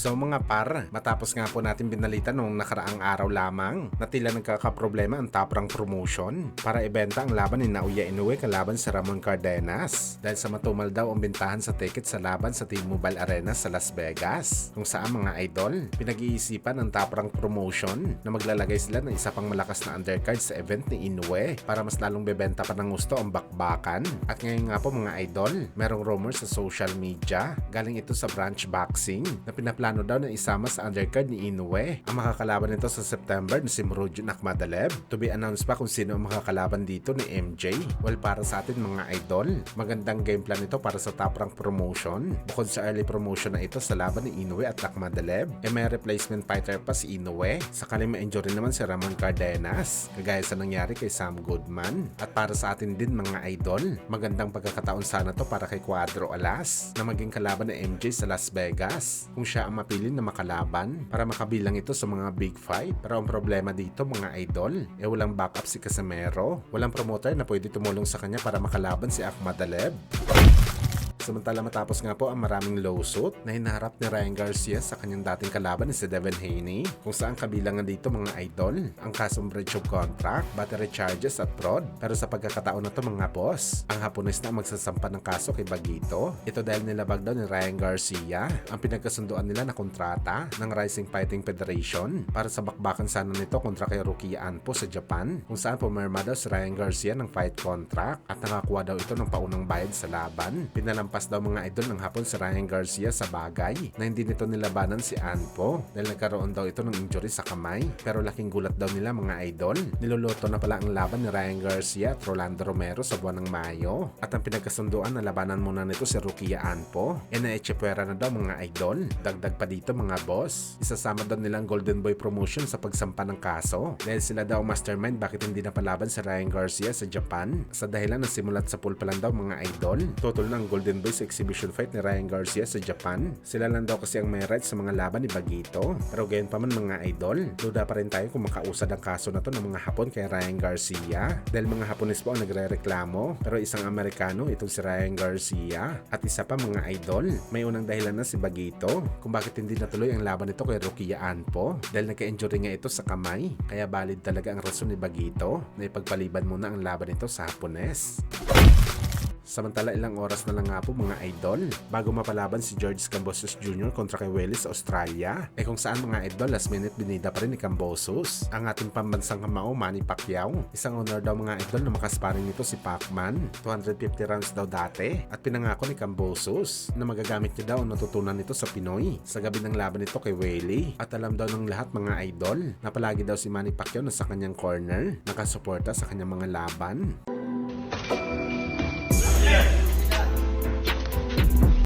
So mga par, matapos nga po natin binalita nung nakaraang araw lamang na tila nagkakaproblema ang Top Rank Promotion para ibenta ang laban ni Naoya Inoue kalaban sa Ramon Cardenas dahil sa matumal daw ang bintahan sa ticket sa laban sa T-Mobile Arena sa Las Vegas, kung saan mga idol, pinag-iisipan ng Top Rank Promotion na maglalagay sila ng isa pang malakas na undercard sa event ni Inoue para mas lalong bebenta pa ng gusto ang bakbakan. At ngayon nga po mga idol, merong rumor sa social media, galing ito sa Branch Boxing, na pinaplano daw na isama sa undercard ni Inoue ang makakalaban nito sa September na si Murodjon Akhmadaliev. To be announced pa kung sino ang makakalaban dito ni MJ. Well, para sa atin mga idol, magandang game plan ito para sa Top Rank Promotion. Bukod sa early promotion na ito sa laban ni Inoue at Akhmadaliev, may replacement fighter pa si Inoue sakaling ma-injury naman si Ramon Cardenas, kagaya sa nangyari kay Sam Goodman. At para sa atin din mga idol, magandang pagkakataon sana to para kay Cuadro Alas na maging kalaban ni MJ sa Las Vegas kung siya ang mapili na makalaban para makabilang ito sa mga big fight. Pero ang problema dito mga idol, walang backup si Casimero, walang promoter na pwede tumulong sa kanya para makalaban si Akhmadaliev. Samantala matapos nga po ang maraming lawsuit na hinaharap ni Ryan Garcia sa kanyang dating kalaban ni si Devin Haney, kung saan kabilangan dito mga idol ang kasong breach of contract, battery charges at fraud. Pero sa pagkakataon na to mga boss, ang Hapones na magsasampa ng kaso kay Bagito. Ito dahil nilabag daw ni Ryan Garcia ang pinagkasunduan nila na kontrata ng Rising Fighting Federation para sa bakbakan sana nito kontra kay Rukia Anpo sa Japan, kung saan pumirma daw si Ryan Garcia ng fight contract at nakakuha daw ito ng paunang bayad sa laban. Pinalampas daw mga idol ng Hapon si Ryan Garcia sa bagay na hindi nito nilabanan si Anpo dahil nagkaroon daw ito ng injury sa kamay. Pero laking gulat daw nila mga idol, niluluto na pala ang laban ni Ryan Garcia at Rolando Romero sa buwan ng Mayo at ang pinagkasunduan na labanan muna nito si Rukia Anpo na-echepwera na daw mga idol. Dagdag pa dito mga boss, isasama daw nilang Golden Boy Promotion sa pagsampa ng kaso dahil sila daw mastermind bakit hindi napalaban si Ryan Garcia sa Japan sa dahilan na simulat sa pool pa lang daw mga idol. Total ng Golden Boy sa exhibition fight ni Ryan Garcia sa Japan. Sila lang daw kasi ang may rights sa mga laban ni Bagito. Pero gayon pa man mga idol, duda pa rin tayo kung makausad ang kaso na to ng mga Hapon kay Ryan Garcia dahil mga Hapones po ang nagre-reklamo pero isang Amerikano itong si Ryan Garcia. At isa pa mga idol, may unang dahilan na si Bagito kung bakit hindi natuloy ang laban nito kay Rukia Anpo dahil nagka-injury nga ito sa kamay. Kaya valid talaga ang rason ni Bagito na ipagpaliban muna ang laban nito sa Hapones. Samantala ilang oras na lang nga po mga idol bago mapalaban si George Kambosos Jr. kontra kay Willis sa Australia, kung saan mga idol last minute binida pa rin ni Kambosos ang ating pambansang kamao Manny Pacquiao. Isang honor daw mga idol na makasparing nito si Pacman, 250 rounds daw dati, at pinangako ni Kambosos na magagamit niya daw ang natutunan nito sa Pinoy sa gabi ng laban nito kay Willie. At alam daw ng lahat mga idol na palagi daw si Manny Pacquiao na sa kanyang corner, nakasuporta sa kanyang mga laban.